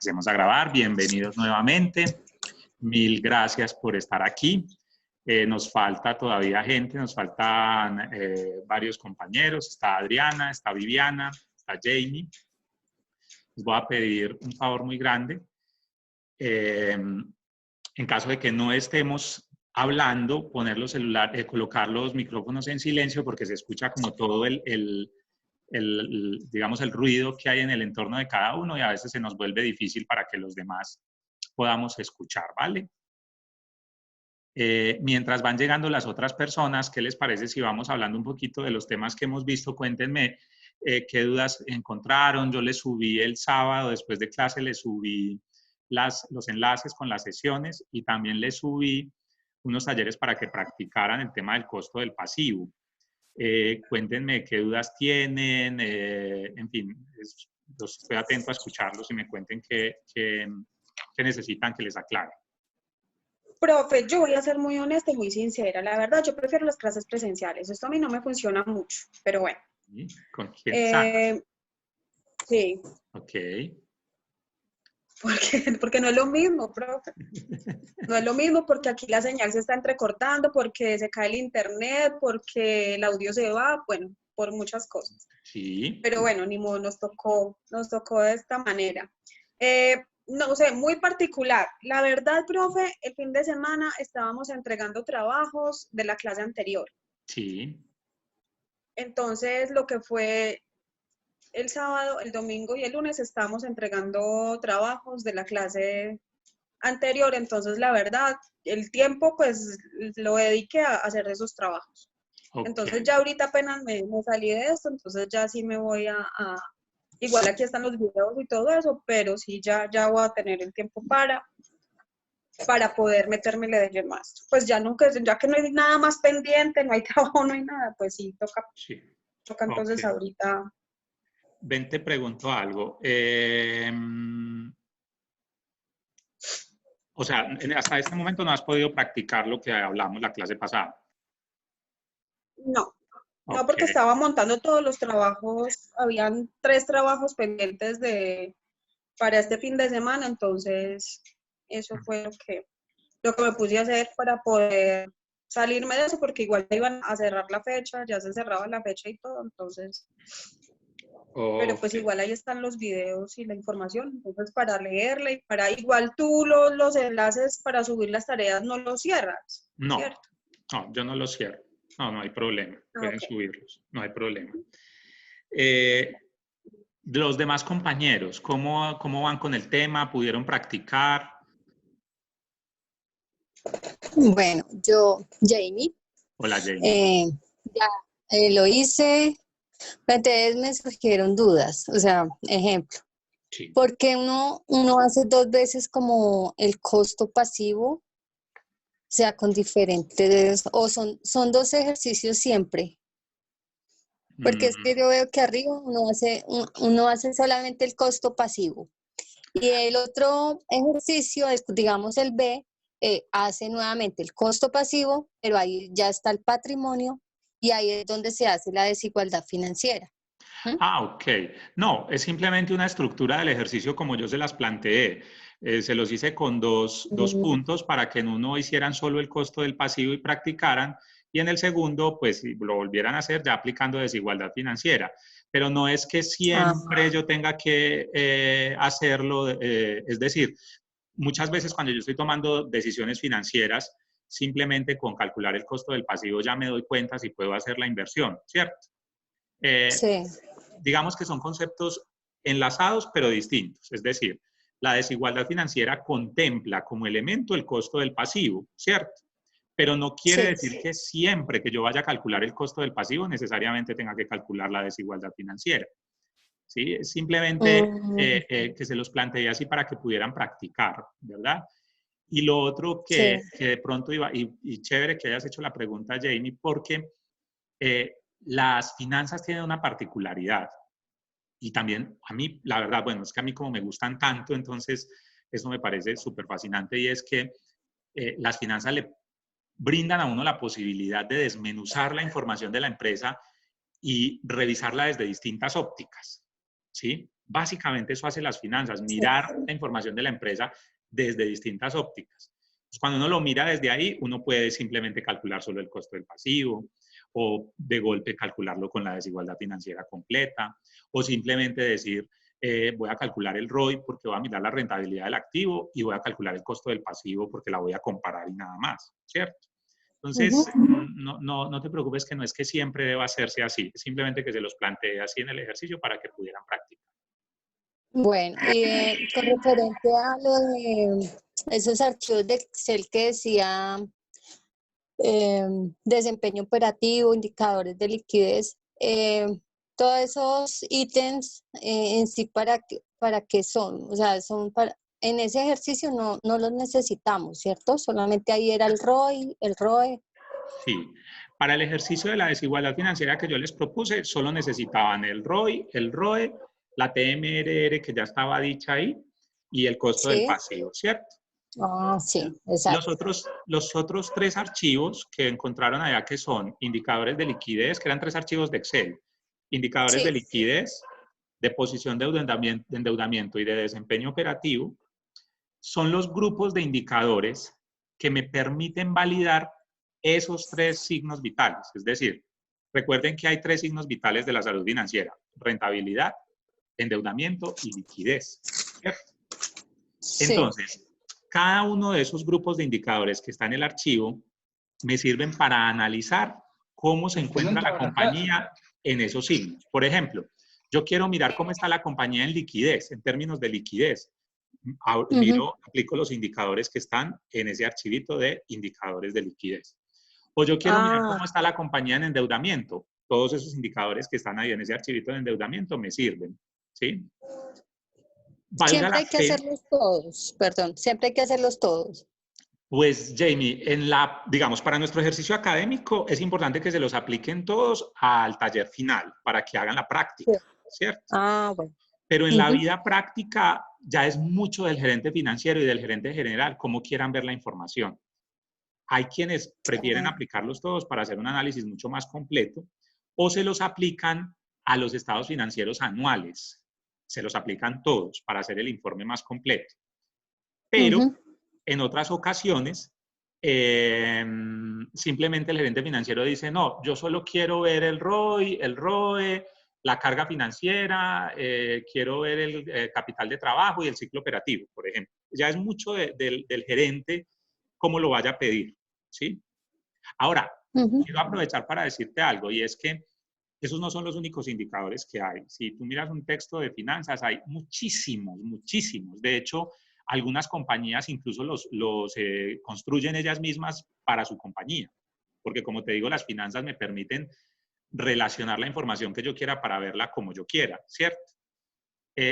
Empecemos a grabar. Bienvenidos nuevamente. Mil gracias por estar aquí. Nos falta todavía gente, nos faltan varios compañeros. Está Adriana, está Viviana, está Jamie. Les voy a pedir un favor muy grande. En caso de que no estemos hablando, poner los celulares, colocar los micrófonos en silencio porque se escucha como todo digamos, el ruido que hay en el entorno de cada uno y a veces se nos vuelve difícil para que los demás podamos escuchar, ¿vale? Mientras van llegando las otras personas, ¿qué les parece si vamos hablando un poquito de los temas que hemos visto? Cuéntenme qué dudas encontraron. Yo les subí el sábado, después de clase, les subí los enlaces con las sesiones y también les subí unos talleres para que practicaran el tema del costo del pasivo. Cuéntenme qué dudas tienen, en fin, los estoy atento a escucharlos y me cuenten qué necesitan que les aclare. Profe, yo voy a ser muy honesta y muy sincera. La verdad, yo prefiero las clases presenciales. Esto a mí no me funciona mucho, pero bueno. ¿Sí? ¿Confianza? Sí. Ok. Porque no es lo mismo, profe. No es lo mismo porque aquí la señal se está entrecortando, porque se cae el internet, porque el audio se va, bueno, por muchas cosas. Sí. Pero bueno, ni modo, nos tocó de esta manera. No sé, muy particular. La verdad, profe, el fin de semana estábamos entregando trabajos de la clase anterior. Sí. Entonces, lo que fue el sábado, el domingo y el lunes estábamos entregando trabajos de la clase anterior. Entonces, la verdad, el tiempo, pues, lo dediqué a hacer esos trabajos. Okay. Entonces, ya ahorita apenas me salí de esto, entonces ya sí me voy igual aquí están los videos y todo eso, pero sí ya voy a tener el tiempo para poder meterme de lleno más. Pues ya que no hay nada más pendiente, no hay trabajo, no hay nada, pues sí, toca. Sí. Toca entonces okay. Ahorita. Ven, te pregunto algo. O sea, hasta este momento no has podido practicar lo que hablamos la clase pasada. No. No, porque estaba montando todos los trabajos, habían 3 trabajos pendientes para este fin de semana, entonces eso fue lo que me puse a hacer para poder salirme de eso, porque igual iban a cerrar la fecha, ya se cerraba la fecha y todo, entonces... Pero pues igual ahí están los videos y la información, entonces para leerla y igual tú los enlaces para subir las tareas no los cierras, no, ¿cierto? No, yo no los cierro. No hay problema. Pueden subirlos. No hay problema. Los demás compañeros, ¿cómo van con el tema? ¿Pudieron practicar? Bueno, yo, Jamie. Hola, Jamie. Lo hice, pero entonces me surgieron dudas. O sea, ejemplo. Sí. ¿Por qué uno hace 2 veces como el costo pasivo? O sea, con diferentes, o son 2 ejercicios siempre. Porque es que yo veo que arriba uno hace solamente el costo pasivo. Y el otro ejercicio, es, digamos el B, hace nuevamente el costo pasivo, pero ahí ya está el patrimonio y ahí es donde se hace la desigualdad financiera. Ok. No, es simplemente una estructura del ejercicio como yo se las planteé. Se los hice con dos puntos para que en uno hicieran solo el costo del pasivo y practicaran, y en el segundo, pues, lo volvieran a hacer ya aplicando desigualdad financiera. Pero no es que siempre yo tenga que hacerlo, es decir, muchas veces cuando yo estoy tomando decisiones financieras, simplemente con calcular el costo del pasivo ya me doy cuenta si puedo hacer la inversión, ¿cierto? Sí. Digamos que son conceptos enlazados pero distintos, es decir, la desigualdad financiera contempla como elemento el costo del pasivo, ¿cierto? Pero no quiere decir que siempre que yo vaya a calcular el costo del pasivo necesariamente tenga que calcular la desigualdad financiera. ¿Sí? Es simplemente que se los planteé así para que pudieran practicar, ¿verdad? Y lo otro que de pronto iba, y chévere que hayas hecho la pregunta, Jamie, porque las finanzas tienen una particularidad. Y también a mí, la verdad, bueno, es que a mí como me gustan tanto, entonces eso me parece súper fascinante y es que las finanzas le brindan a uno la posibilidad de desmenuzar la información de la empresa y revisarla desde distintas ópticas, ¿sí? Básicamente eso hace las finanzas, mirar la información de la empresa desde distintas ópticas. Pues cuando uno lo mira desde ahí, uno puede simplemente calcular solo el costo del pasivo, o de golpe calcularlo con la desigualdad financiera completa, o simplemente decir, voy a calcular el ROI porque voy a mirar la rentabilidad del activo y voy a calcular el costo del pasivo porque la voy a comparar y nada más, ¿cierto? Entonces, no te preocupes, que no es que siempre deba hacerse así, simplemente que se los plantee así en el ejercicio para que pudieran practicar. Bueno, con referente a lo de esos archivos de Excel que decía desempeño operativo, indicadores de liquidez, todos esos ítems en sí, ¿para qué son? O sea, en ese ejercicio no los necesitamos, ¿cierto? Solamente ahí era el ROI, el ROE. Sí, para el ejercicio de la desigualdad financiera que yo les propuse, solo necesitaban el ROI, el ROE, la TMRR que ya estaba dicha ahí y el costo del pasivo, ¿cierto? Ah, sí, exacto. Los otros 3 archivos que encontraron allá, que son indicadores de liquidez, que eran 3 archivos de Excel, indicadores de liquidez, de posición de endeudamiento y de desempeño operativo, son los grupos de indicadores que me permiten validar esos 3 signos vitales. Es decir, recuerden que hay 3 signos vitales de la salud financiera: rentabilidad, endeudamiento y liquidez, ¿cierto? Sí. Entonces, cada uno de esos grupos de indicadores que está en el archivo me sirven para analizar cómo se encuentra la compañía en esos signos. Por ejemplo, yo quiero mirar cómo está la compañía en liquidez, en términos de liquidez. Aplico los indicadores que están en ese archivito de indicadores de liquidez. O yo quiero mirar cómo está la compañía en endeudamiento. Todos esos indicadores que están ahí en ese archivito de endeudamiento me sirven, ¿sí? Siempre hay que hacerlos todos, perdón, siempre hay que hacerlos todos. Pues, Jamie, digamos, para nuestro ejercicio académico es importante que se los apliquen todos al taller final para que hagan la práctica, ¿cierto? Ah, bueno. Pero en la vida práctica ya es mucho del gerente financiero y del gerente general, cómo quieran ver la información. Hay quienes prefieren aplicarlos todos para hacer un análisis mucho más completo, o se los aplican a los estados financieros anuales. Se los aplican todos para hacer el informe más completo. Pero en otras ocasiones, simplemente el gerente financiero dice, no, yo solo quiero ver el ROI, el ROE, la carga financiera, quiero ver el capital de trabajo y el ciclo operativo, por ejemplo. Ya es mucho del gerente cómo lo vaya a pedir, ¿sí? Ahora, quiero aprovechar para decirte algo, y es que esos no son los únicos indicadores que hay. Si tú miras un texto de finanzas, hay muchísimos, muchísimos. De hecho, algunas compañías incluso los construyen ellas mismas para su compañía. Porque como te digo, las finanzas me permiten relacionar la información que yo quiera para verla como yo quiera, ¿cierto?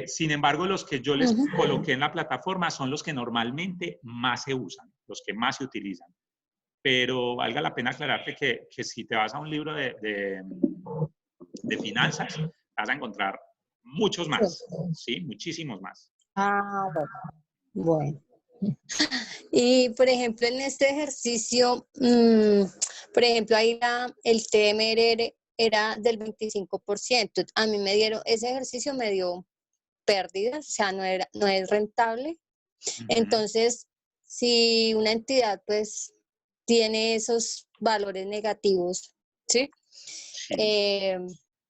Sin embargo, los que yo les coloqué en la plataforma son los que normalmente más se usan, los que más se utilizan. Pero valga la pena aclararte que si te vas a un libro de finanzas, vas a encontrar muchos más, ¿sí? Muchísimos más. Ah, bueno. Y, por ejemplo, en este ejercicio, por ejemplo, ahí el TMRR era del 25%. A mí ese ejercicio me dio pérdidas, o sea, no es rentable. Entonces, si una entidad, pues, tiene esos valores negativos, ¿sí?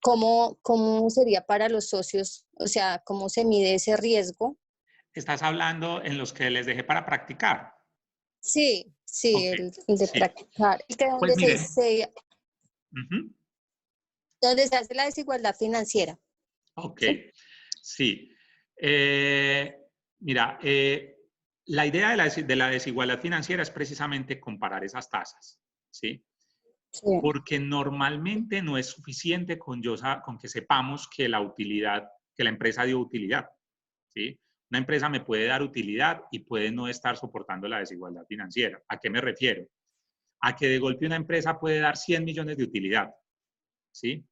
¿Cómo sería para los socios? O sea, ¿cómo se mide ese riesgo? ¿Estás hablando en los que les dejé para practicar? Sí, okay. el de practicar. El que pues donde se hace la desigualdad financiera. Ok, sí. Mira, la idea de la desigualdad financiera es precisamente comparar esas tasas, ¿sí? Sí. Porque normalmente no es suficiente con que sepamos que que la empresa dio utilidad, ¿sí? Una empresa me puede dar utilidad y puede no estar soportando la desigualdad financiera. ¿A qué me refiero? A que de golpe una empresa puede dar 100 millones de utilidad, ¿sí?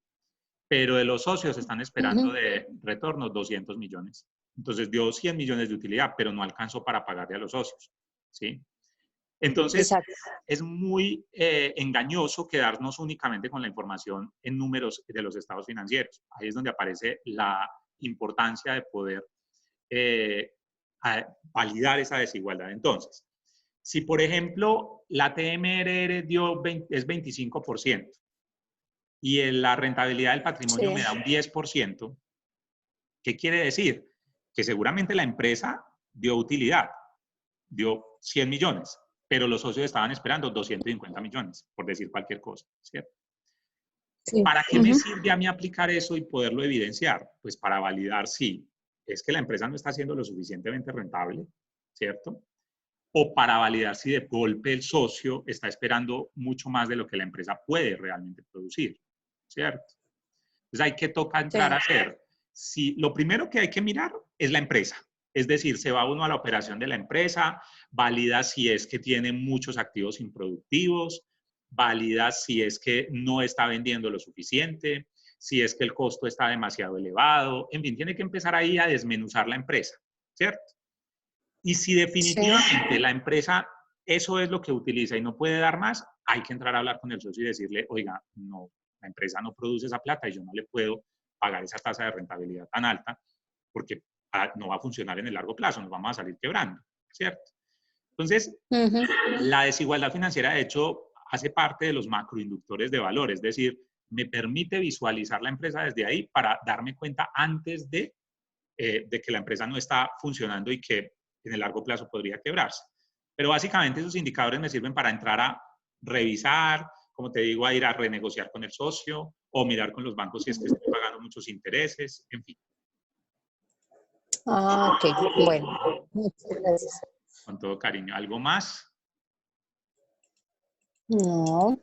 Pero de los socios están esperando de retorno 200 millones. Entonces dio 100 millones de utilidad, pero no alcanzó para pagarle a los socios, ¿sí? Entonces, es muy engañoso quedarnos únicamente con la información en números de los estados financieros. Ahí es donde aparece la importancia de poder validar esa desigualdad. Entonces, si por ejemplo la TMRR es 25% y la rentabilidad del patrimonio me da un 10%, ¿qué quiere decir? Que seguramente la empresa dio utilidad, dio 100 millones, pero los socios estaban esperando 250 millones, por decir cualquier cosa, ¿cierto? Sí. ¿Para qué me sirve a mí aplicar eso y poderlo evidenciar? Pues para validar si es que la empresa no está siendo lo suficientemente rentable, ¿cierto? O para validar si de golpe el socio está esperando mucho más de lo que la empresa puede realmente producir, ¿cierto? Entonces hay que entrar a hacer. Si, lo primero que hay que mirar es la empresa. Es decir, se va uno a la operación de la empresa, valida si es que tiene muchos activos improductivos, valida si es que no está vendiendo lo suficiente, si es que el costo está demasiado elevado. En fin, tiene que empezar ahí a desmenuzar la empresa, ¿cierto? Y si definitivamente la empresa eso es lo que utiliza y no puede dar más, hay que entrar a hablar con el socio y decirle, oiga, no, la empresa no produce esa plata y yo no le puedo pagar esa tasa de rentabilidad tan alta porque no va a funcionar en el largo plazo, nos vamos a salir quebrando, ¿cierto? Entonces, la desigualdad financiera, de hecho, hace parte de los macroinductores de valor, es decir, me permite visualizar la empresa desde ahí para darme cuenta antes de que la empresa no está funcionando y que en el largo plazo podría quebrarse. Pero básicamente esos indicadores me sirven para entrar a revisar, como te digo, a ir a renegociar con el socio o mirar con los bancos si es que estoy pagando muchos intereses, en fin. Ah, ok, bueno, muchas gracias. Con todo cariño. ¿Algo más? No.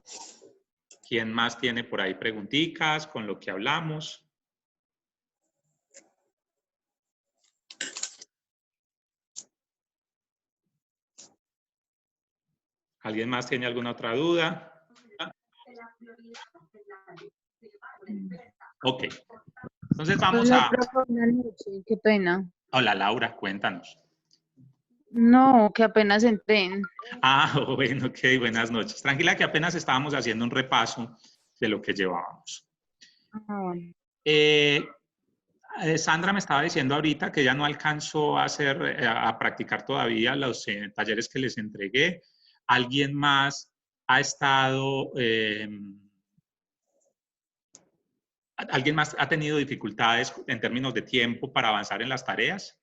¿Quién más tiene por ahí preguntitas con lo que hablamos? ¿Alguien más tiene alguna otra duda? Ok. Entonces vamos a... Buenas noches, qué pena. Hola Laura, cuéntanos. No, que apenas entré. Ah, bueno, ok, buenas noches. Tranquila que apenas estábamos haciendo un repaso de lo que llevábamos. Ah, bueno. Sandra me estaba diciendo ahorita que ella no alcanzó a hacer, a practicar todavía los talleres que les entregué. ¿Alguien más ha estado, alguien más ha tenido dificultades en términos de tiempo para avanzar en las tareas?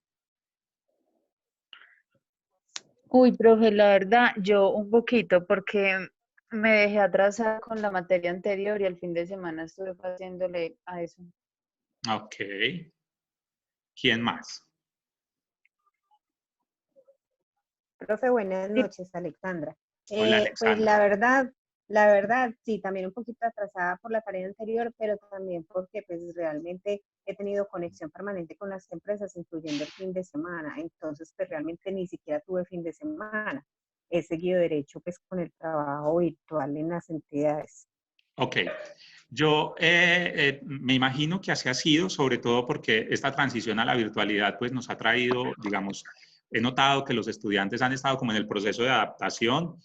Uy, profe, la verdad, yo un poquito, porque me dejé atrasada con la materia anterior y el fin de semana estuve haciéndole a eso. Ok. ¿Quién más? Profe, buenas noches, Alexandra. Hola, Alexandra. Pues la verdad, sí, también un poquito atrasada por la tarea anterior, pero también porque pues realmente he tenido conexión permanente con las empresas, incluyendo el fin de semana. Entonces, pues realmente ni siquiera tuve fin de semana. He seguido derecho pues con el trabajo virtual en las entidades. Ok. Yo me imagino que así ha sido, sobre todo porque esta transición a la virtualidad pues nos ha traído, digamos, he notado que los estudiantes han estado como en el proceso de adaptación.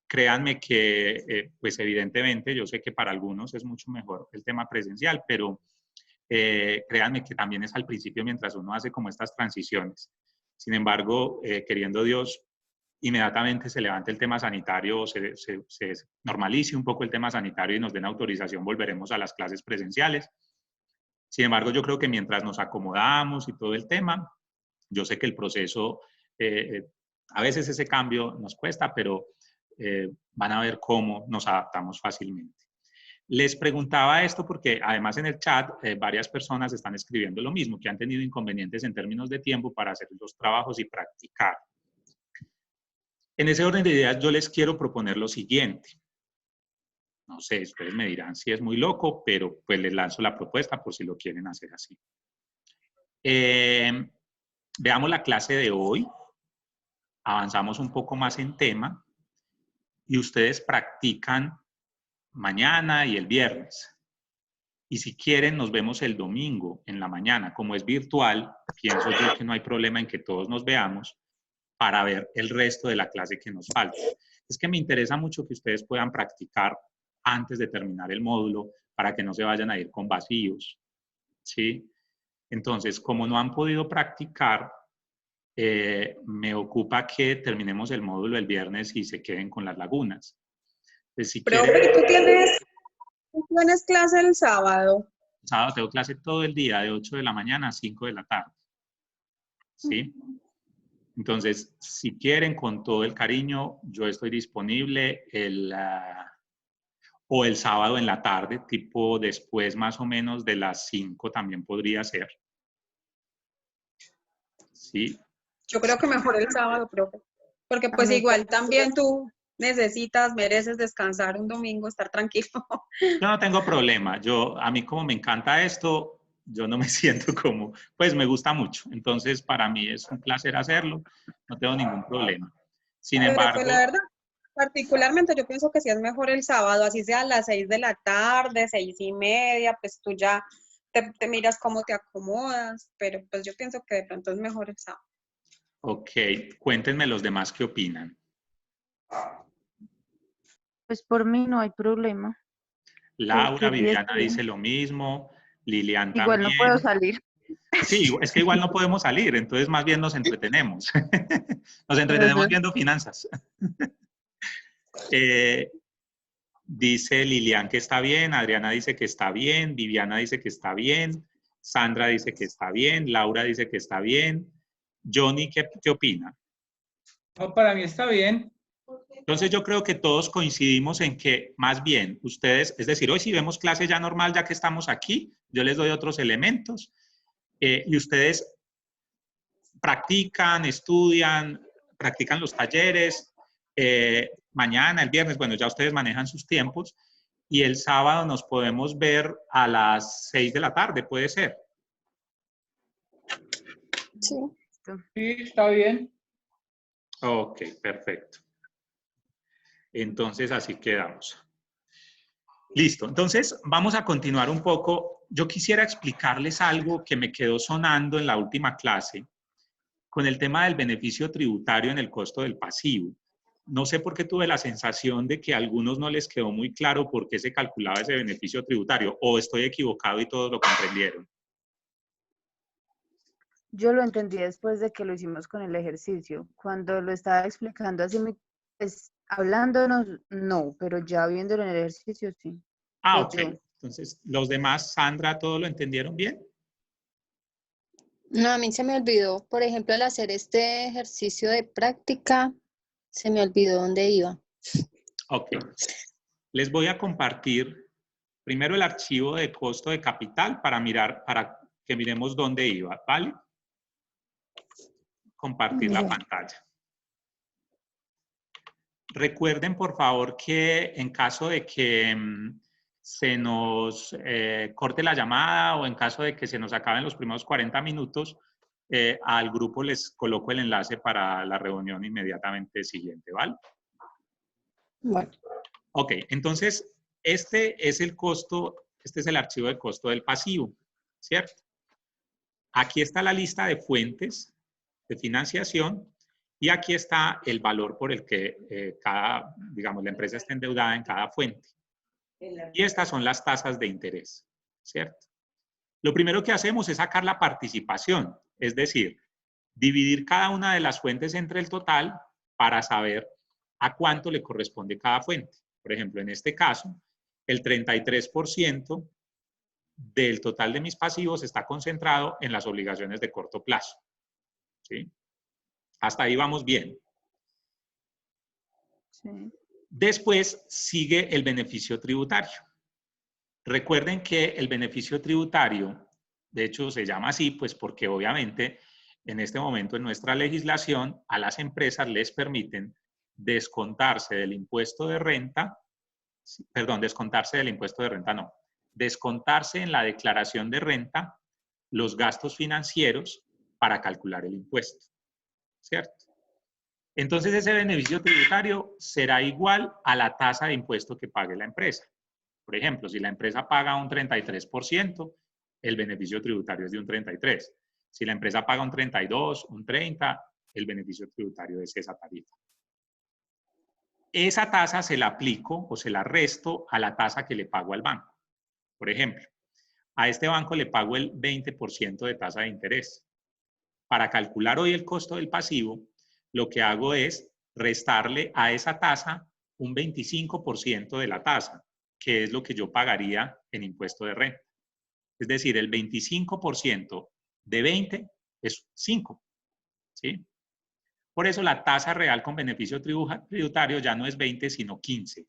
Créanme que, pues evidentemente, yo sé que para algunos es mucho mejor el tema presencial, pero créanme que también es al principio mientras uno hace como estas transiciones. Sin embargo, queriendo Dios, inmediatamente se levante el tema sanitario, se normalice un poco el tema sanitario y nos den autorización, volveremos a las clases presenciales. Sin embargo, yo creo que mientras nos acomodamos y todo el tema, yo sé que el proceso, a veces ese cambio nos cuesta, pero van a ver cómo nos adaptamos fácilmente. Les preguntaba esto porque además en el chat varias personas están escribiendo lo mismo, que han tenido inconvenientes en términos de tiempo para hacer los trabajos y practicar. En ese orden de ideas yo les quiero proponer lo siguiente. No sé, ustedes me dirán si es muy loco, pero pues les lanzo la propuesta por si lo quieren hacer así. Veamos la clase de hoy. Avanzamos un poco más en tema y ustedes practican mañana y el viernes. Y si quieren, nos vemos el domingo en la mañana. Como es virtual, pienso yo que no hay problema en que todos nos veamos para ver el resto de la clase que nos falta. Es que me interesa mucho que ustedes puedan practicar antes de terminar el módulo para que no se vayan a ir con vacíos. ¿sí? Entonces, como no han podido practicar, me ocupa que terminemos el módulo el viernes y se queden con las lagunas. Entonces, si Pero quieren, ¿tú tienes clase el sábado? sábado tengo clase todo el día, de 8 de la mañana a 5 de la tarde. ¿Sí? Entonces, si quieren, con todo el cariño, yo estoy disponible o el sábado en la tarde, tipo después más o menos de las 5 también podría ser. ¿Sí? Yo creo que mejor el sábado, profe. Porque pues igual también tú mereces descansar un domingo, estar tranquilo. Yo no tengo problema. A mí como me encanta esto, yo no me siento como, pues me gusta mucho. Entonces, para mí es un placer hacerlo. No tengo ningún problema. Sin Pero embargo, pues la verdad, particularmente yo pienso que sí es mejor el sábado, así sea a las 6 de la tarde, 6:30, pues tú ya te miras cómo te acomodas, pero pues yo pienso que de pronto es mejor el sábado. ok, cuéntenme los demás qué opinan. Pues por mí no hay problema. Laura, El día Viviana dice lo mismo, Lilian igual no puedo también. salir. Sí, es que igual no podemos salir, entonces más bien nos entretenemos. Nos entretenemos viendo finanzas. Dice Lilian que está bien, Adriana dice que está bien, Viviana dice que está bien, Sandra dice que está bien, Laura dice que está bien. Johnny, ¿qué opina? No, para mí está bien. Entonces yo creo que todos coincidimos en que más bien ustedes, es decir, hoy si vemos clase ya normal, ya que estamos aquí, yo les doy otros elementos y ustedes practican, estudian, practican los talleres, mañana, el viernes, bueno, ya ustedes manejan sus tiempos y el sábado nos podemos ver a las 6 de la tarde, ¿puede ser? Sí. Sí, está bien. Ok, perfecto. Entonces así quedamos. Listo, entonces vamos a continuar un poco. Yo quisiera explicarles algo que me quedó sonando en la última clase con el tema del beneficio tributario en el costo del pasivo. No sé por qué tuve la sensación de que a algunos no les quedó muy claro por qué se calculaba ese beneficio tributario, o estoy equivocado y todos lo comprendieron. Yo lo entendí después de que lo hicimos con el ejercicio. Cuando lo estaba explicando así, pues, hablándonos, no, pero ya viéndolo en el ejercicio, sí. Ah, Pues ok. Entonces, los demás, Sandra, ¿todo lo entendieron bien? No, a mí se me olvidó, por ejemplo, al hacer este ejercicio de práctica, se me olvidó dónde iba. Ok. Les voy a compartir primero el archivo de costo de capital para que miremos dónde iba, ¿vale? Compartir la pantalla. Recuerden, por favor, que en caso de que se nos corte la llamada o en caso de que se nos acaben los primeros 40 minutos, al grupo les coloco el enlace para la reunión inmediatamente siguiente, ¿vale? Bueno. Ok, entonces, este es el costo, este es el archivo de costo del pasivo, ¿cierto? Aquí está la lista de fuentes de financiación y aquí está el valor por el que digamos, la empresa está endeudada en cada fuente. Y estas son las tasas de interés, ¿cierto? Lo primero que hacemos es sacar la participación, es decir, dividir cada una de las fuentes entre el total para saber a cuánto le corresponde cada fuente. Por ejemplo, en este caso, el 33% del total de mis pasivos está concentrado en las obligaciones de corto plazo. ¿Sí? Hasta ahí vamos bien. sí. Después sigue el beneficio tributario. Recuerden que el beneficio tributario, de hecho se llama así, pues porque obviamente en este momento en nuestra legislación a las empresas les permiten descontarse del impuesto de renta, descontarse en la declaración de renta los gastos financieros para calcular el impuesto, ¿cierto? Entonces ese beneficio tributario será igual a la tasa de impuesto que pague la empresa. Por ejemplo, si la empresa paga un 33%, el beneficio tributario es de un 33%. Si la empresa paga un 32%, un 30%, el beneficio tributario es esa tarifa. Esa tasa se la aplico o se la resto a la tasa que le pago al banco. Por ejemplo, A este banco le pago el 20% de tasa de interés. Para calcular hoy el costo del pasivo, lo que hago es restarle a esa tasa un 25% de la tasa, que es lo que yo pagaría en impuesto de renta. Es decir, el 25% de 20 es 5, ¿sí? Por eso la tasa real con beneficio tributario ya no es 20, sino 15.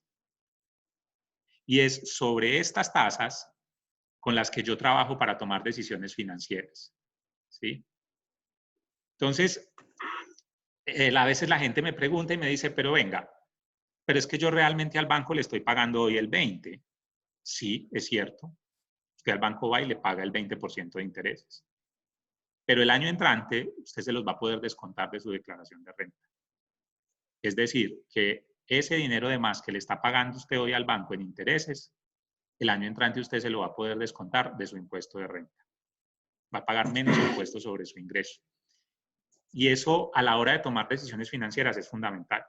Y es sobre estas tasas con las que yo trabajo para tomar decisiones financieras, ¿sí? Entonces, a veces la gente me pregunta y me dice, pero venga, pero es que yo realmente al banco le estoy pagando hoy el 20. Sí, es cierto. Usted al banco va y le paga el 20% de intereses. Pero el año entrante, usted se los va a poder descontar de su declaración de renta. Es decir, que ese dinero de más que le está pagando usted hoy al banco en intereses, el año entrante usted se lo va a poder descontar de su impuesto de renta. Va a pagar menos impuestos sobre su ingreso. Y eso a la hora de tomar decisiones financieras es fundamental.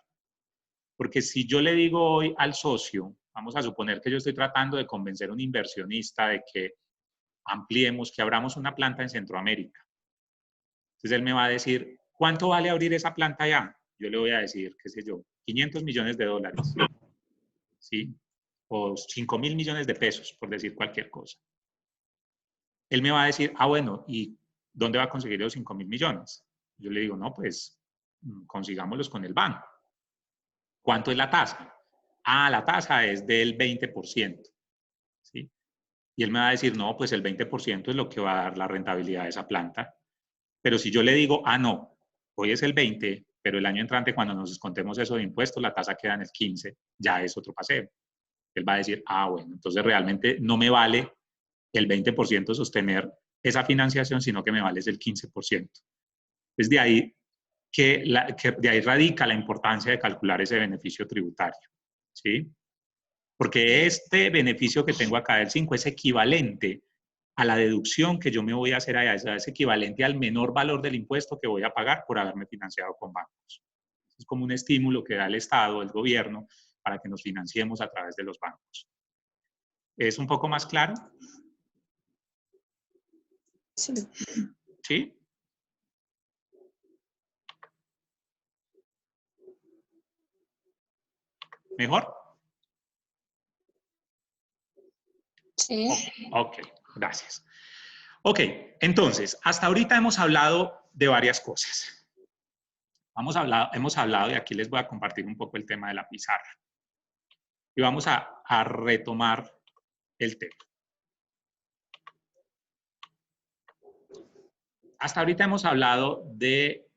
Porque si yo le digo hoy al socio, vamos a suponer que yo estoy tratando de convencer a un inversionista de que ampliemos, que abramos una planta en Centroamérica. Entonces él me va a decir, ¿cuánto vale abrir esa planta allá? Yo le voy a decir, qué sé yo, 500 millones de dólares, ¿sí? O 5.000 millones de pesos, por decir cualquier cosa. Él me va a decir, ah, bueno, ¿y dónde va a conseguir los 5.000 millones? Yo le digo, no, pues consigámoslos con el banco. ¿Cuánto es la tasa? Ah, la tasa es del 20%, ¿sí? Y él me va a decir, no, pues el 20% es lo que va a dar la rentabilidad de esa planta. Pero si yo le digo, ah, no, hoy es el 20, pero el año entrante cuando nos descontemos eso de impuestos, la tasa queda en el 15, ya es otro paseo. Él va a decir, ah, bueno, entonces realmente no me vale el 20% sostener esa financiación, sino que me vale el 15%. Es de ahí que de ahí radica la importancia de calcular ese beneficio tributario, ¿sí? Porque este beneficio que tengo acá del 5 es equivalente a la deducción que yo me voy a hacer allá, es equivalente al menor valor del impuesto que voy a pagar por haberme financiado con bancos. Es como un estímulo que da el Estado, el gobierno, para que nos financiemos a través de los bancos. ¿Es un poco más claro? Sí. ¿Sí? ¿Mejor? Sí. Ok, gracias. Ok, entonces, hasta ahorita hemos hablado de varias cosas. Hemos hablado, y aquí les voy a compartir un poco el tema de la pizarra. Y vamos a retomar el tema. Hasta ahorita hemos hablado de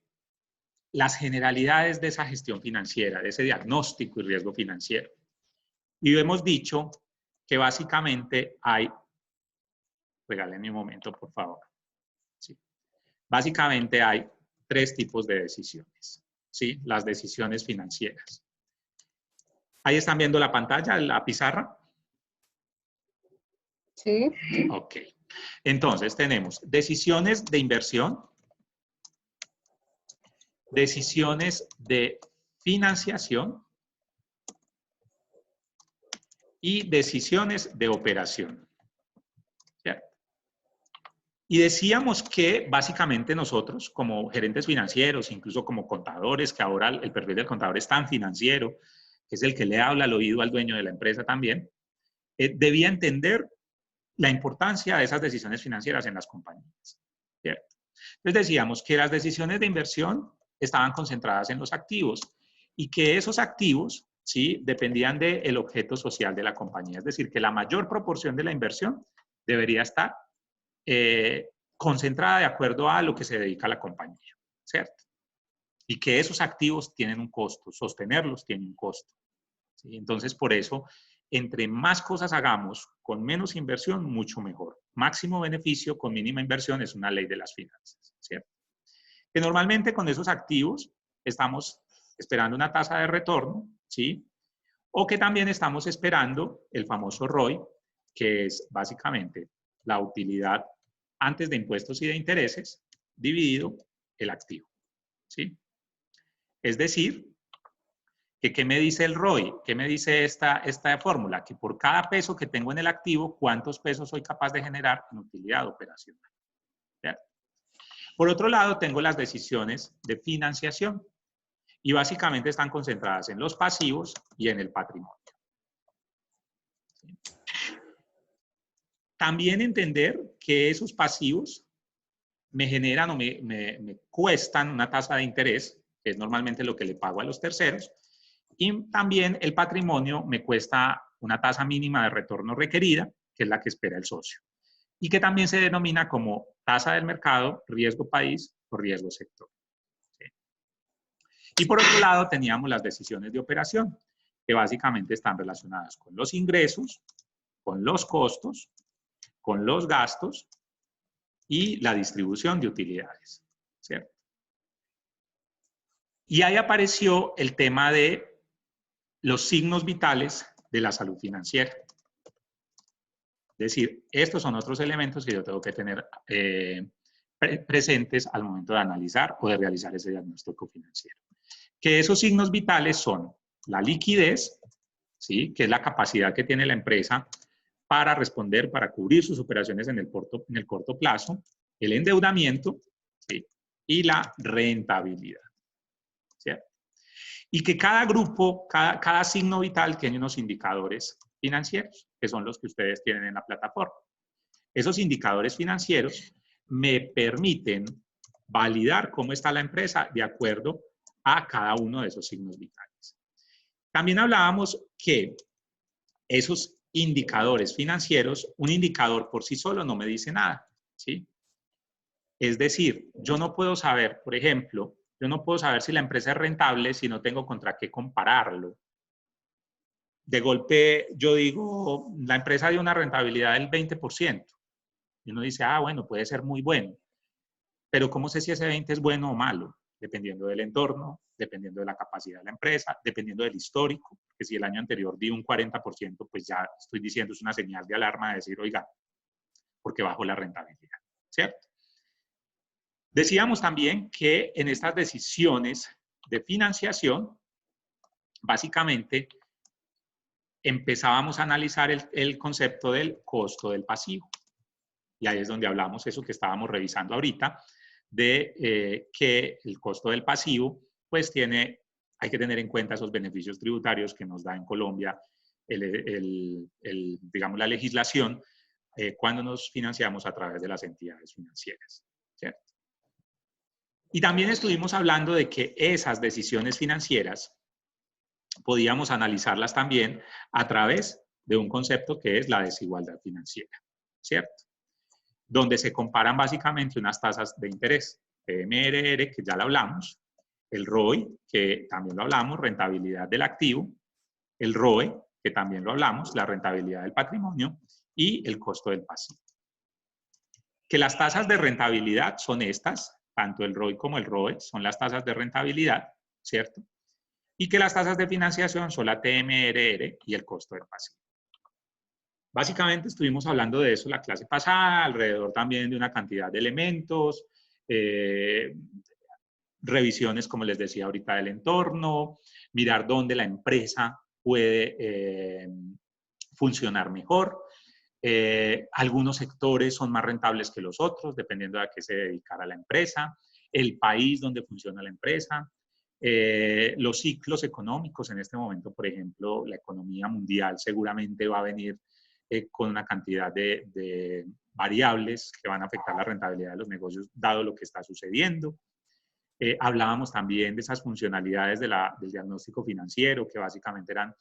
las generalidades de esa gestión financiera, de ese diagnóstico y riesgo financiero. Y hemos dicho que básicamente hay, regálenme un momento, por favor. Sí. Básicamente hay 3 tipos de decisiones, ¿sí? Las decisiones financieras. Ahí están viendo la pantalla, la pizarra. Sí. Ok. Entonces tenemos decisiones de inversión, decisiones de financiación y decisiones de operación. ¿Cierto? Y decíamos que básicamente nosotros, como gerentes financieros, incluso como contadores, que ahora el perfil del contador es tan financiero, que es el que le habla al oído al dueño de la empresa también, debía entender la importancia de esas decisiones financieras en las compañías. ¿Cierto? Entonces decíamos que las decisiones de inversión estaban concentradas en los activos y que esos activos, ¿sí?, dependían del objeto social de la compañía. Es decir, que la mayor proporción de la inversión debería estar concentrada de acuerdo a lo que se dedica a la compañía, ¿cierto? Y que esos activos tienen un costo, sostenerlos tiene un costo, ¿sí? Entonces, por eso, entre más cosas hagamos con menos inversión, mucho mejor. Máximo beneficio con mínima inversión es una ley de las finanzas, ¿cierto? Que normalmente con esos activos estamos esperando una tasa de retorno, ¿sí? O que también estamos esperando el famoso ROI, que es básicamente la utilidad antes de impuestos y de intereses dividido el activo, ¿sí? Es decir, ¿Qué me dice el ROI? ¿Qué me dice esta fórmula? Que por cada peso que tengo en el activo, ¿cuántos pesos soy capaz de generar en utilidad operacional? ¿Cierto? Por otro lado, tengo las decisiones de financiación y básicamente están concentradas en los pasivos y en el patrimonio. ¿Sí? También entender que esos pasivos me generan o me cuestan una tasa de interés, que es normalmente lo que le pago a los terceros, y también el patrimonio me cuesta una tasa mínima de retorno requerida, que es la que espera el socio, y que también se denomina como tasa del mercado, riesgo país o riesgo sector. ¿Sí? Y por otro lado teníamos las decisiones de operación, que básicamente están relacionadas con los ingresos, con los costos, con los gastos y la distribución de utilidades, ¿cierto? Y ahí apareció el tema de los signos vitales de la salud financiera. Es decir, estos son otros elementos que yo tengo que tener presentes al momento de analizar o de realizar ese diagnóstico financiero. Que esos signos vitales son la liquidez, ¿sí? Que es la capacidad que tiene la empresa para responder, para cubrir sus operaciones en el corto plazo, el endeudamiento, ¿sí? Y la rentabilidad, ¿cierto? Y que cada grupo, cada signo vital tiene unos indicadores financieros, que son los que ustedes tienen en la plataforma. Esos indicadores financieros me permiten validar cómo está la empresa de acuerdo a cada uno de esos signos vitales. También hablábamos que esos indicadores financieros, un indicador por sí solo no me dice nada, ¿sí? Es decir, yo no puedo saber, por ejemplo, yo no puedo saber si la empresa es rentable si no tengo contra qué compararlo. De golpe, yo digo, la empresa dio una rentabilidad del 20%. Y uno dice, ah, bueno, puede ser muy bueno. Pero ¿cómo sé si ese 20 es bueno o malo? Dependiendo del entorno, dependiendo de la capacidad de la empresa, dependiendo del histórico. Que si el año anterior di un 40%, pues ya estoy diciendo, es una señal de alarma de decir, oiga, porque bajó la rentabilidad, ¿cierto? Decíamos también que en estas decisiones de financiación, básicamente, empezábamos a analizar el concepto del costo del pasivo. Y ahí es donde hablamos eso que estábamos revisando ahorita, de que el costo del pasivo, pues hay que tener en cuenta esos beneficios tributarios que nos da en Colombia, digamos, la legislación, cuando nos financiamos a través de las entidades financieras, ¿cierto? Y también estuvimos hablando de que esas decisiones financieras podíamos analizarlas también a través de un concepto que es la desigualdad financiera, ¿cierto? Donde se comparan básicamente unas tasas de interés, PMRR, que ya lo hablamos, el ROI, que también lo hablamos, rentabilidad del activo, el ROE, que también lo hablamos, la rentabilidad del patrimonio, y el costo del pasivo. Que las tasas de rentabilidad son estas, tanto el ROI como el ROE son las tasas de rentabilidad, ¿cierto? Y que las tasas de financiación son la TMRR y el costo del pasivo. Básicamente estuvimos hablando de eso la clase pasada, alrededor también de una cantidad de elementos, revisiones, como les decía ahorita, del entorno, mirar dónde la empresa puede funcionar mejor. Algunos sectores son más rentables que los otros, dependiendo de a qué se dedicara la empresa, el país donde funciona la empresa, los ciclos económicos en este momento, por ejemplo, la economía mundial seguramente va a venir con una cantidad de variables que van a afectar la rentabilidad de los negocios, dado lo que está sucediendo. Hablábamos también de esas funcionalidades del diagnóstico financiero, que básicamente eran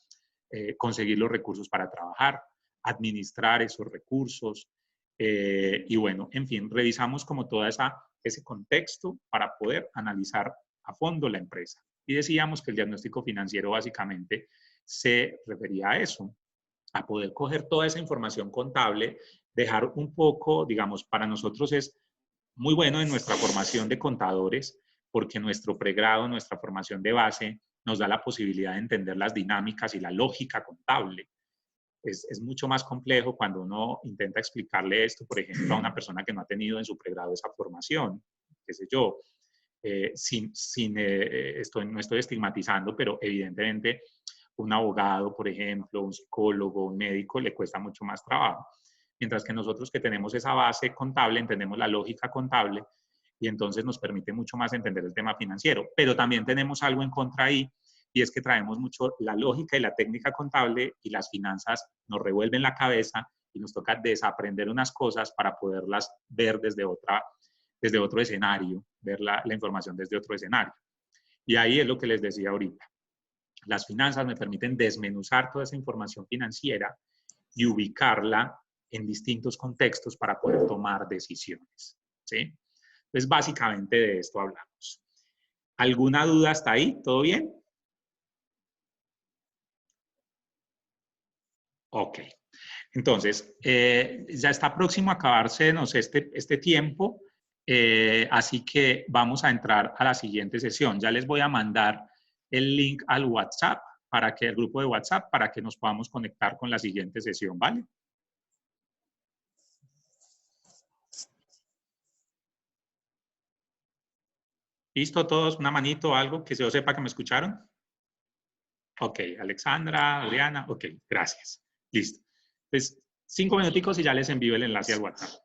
conseguir los recursos para trabajar, administrar esos recursos, y bueno, en fin, revisamos como todo ese contexto para poder analizar a fondo la empresa. Y decíamos que el diagnóstico financiero básicamente se refería a eso, a poder coger toda esa información contable, dejar un poco, digamos, para nosotros es muy bueno en nuestra formación de contadores, porque nuestro pregrado, nuestra formación de base, nos da la posibilidad de entender las dinámicas y la lógica contable. Es mucho más complejo cuando uno intenta explicarle esto, por ejemplo, a una persona que no ha tenido en su pregrado esa formación, qué sé yo, no estoy estigmatizando, pero evidentemente un abogado, por ejemplo, un psicólogo, un médico, le cuesta mucho más trabajo. Mientras que nosotros que tenemos esa base contable, entendemos la lógica contable y entonces nos permite mucho más entender el tema financiero. Pero también tenemos algo en contra ahí, y es que traemos mucho la lógica y la técnica contable y las finanzas nos revuelven la cabeza y nos toca desaprender unas cosas para poderlas ver desde otro escenario, ver la información desde otro escenario. Y ahí es lo que les decía ahorita. Las finanzas me permiten desmenuzar toda esa información financiera y ubicarla en distintos contextos para poder tomar decisiones, ¿sí? Entonces, básicamente de esto hablamos. ¿Alguna duda hasta ahí? ¿Todo bien? Ok. Entonces, ya está próximo a acabársenos este tiempo, así que vamos a entrar a la siguiente sesión. Ya les voy a mandar el link al WhatsApp, el grupo de WhatsApp, para que nos podamos conectar con la siguiente sesión, ¿vale? ¿Listo todos? ¿Una manito o algo que se sepa que me escucharon? Ok, Alexandra, Adriana, ok, gracias. Listo. Pues 5 minuticos y ya les envío el enlace al WhatsApp.